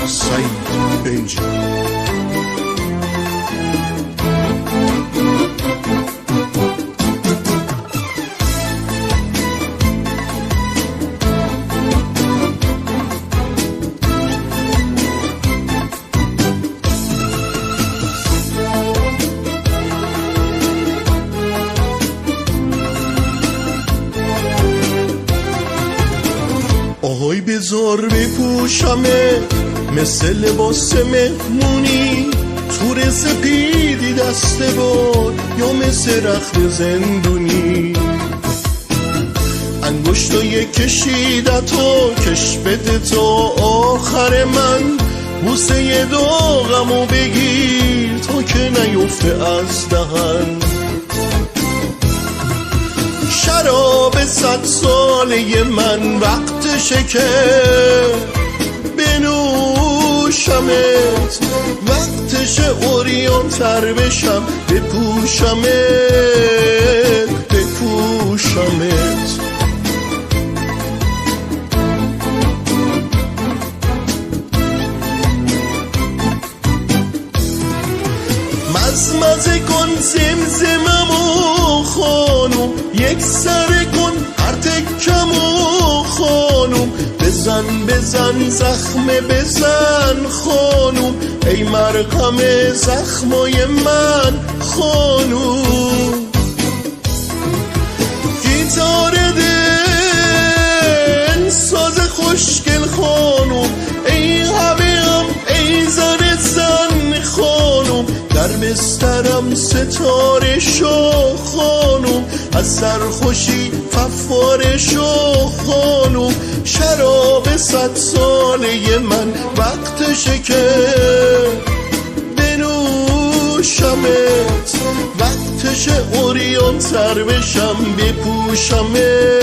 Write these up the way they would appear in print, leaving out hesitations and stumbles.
سعید بنجی. آهای بذار بپوشمه مثل لباس مهمونی، تور سپیدی دسته باد یا مثل رخت زندونی، انگشتای کشیدتو کش بده تا آخر من، بوسه داغمو بگیر تا که نیفته از دهن، شراب 100 ساله من وقتشه که بنوشمت، وقتشه اوریان تر بشم بپوشمت. مزمزه کن زمزممو خانوم، یک سر کن هر تکمو خانوم، بزن زخم بزن خانوم، ای مرهم زخمای من خانوم. گیتار دل ساز خوشگل خانوم، ای همه ای زن خانوم، در بسترم ستاره شو خانوم، از سرخوشی فواره شو خانوم، شراب 100 ساله من وقتشه که بنوشمت، وقتشه اوریان تر بشم بپوشمت.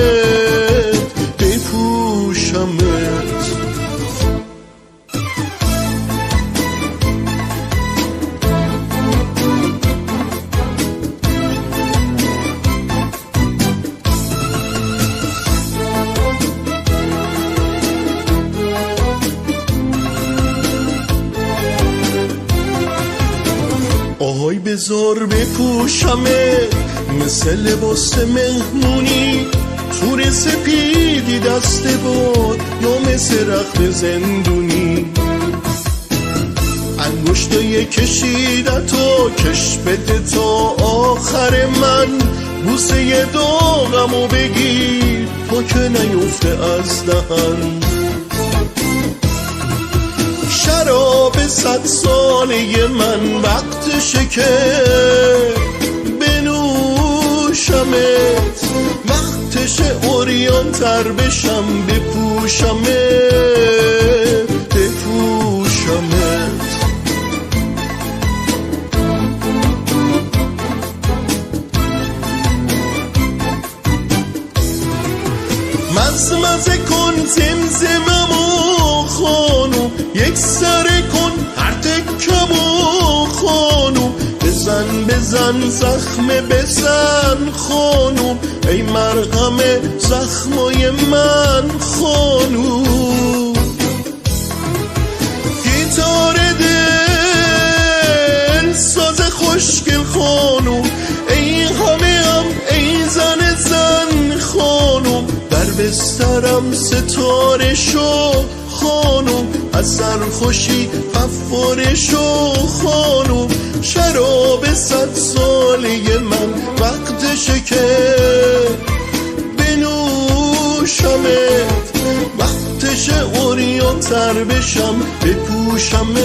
آهای بذار بپوشمه مثل لباس مهمونی، تور سپیدی دسته باد یا مثل رخت زندونی، انگشتای کشیدتو کش بده تا آخر من، بوسه داغمو بگیر تا که نیفته از دهن، شراب 100 ساله من وقتشه که بنوشمت، وقتشه اوریان تر بشم بپوشمت. مزمزه کن زمزممو خانوم، یک سر کن هر تکمو خانوم، بزن زخم بزن خانوم، ای مرهم زخمای من خانوم. گیتار دل ساز خوشگل خانوم، ای همه ای زن خانوم، در بسترم ستاره شو خانوم، از سرخوشی فواره شو خانوم، شراب 100 ساله من وقتشه که بنوشمت، وقتشه اوریان تر بشم بپوشمت.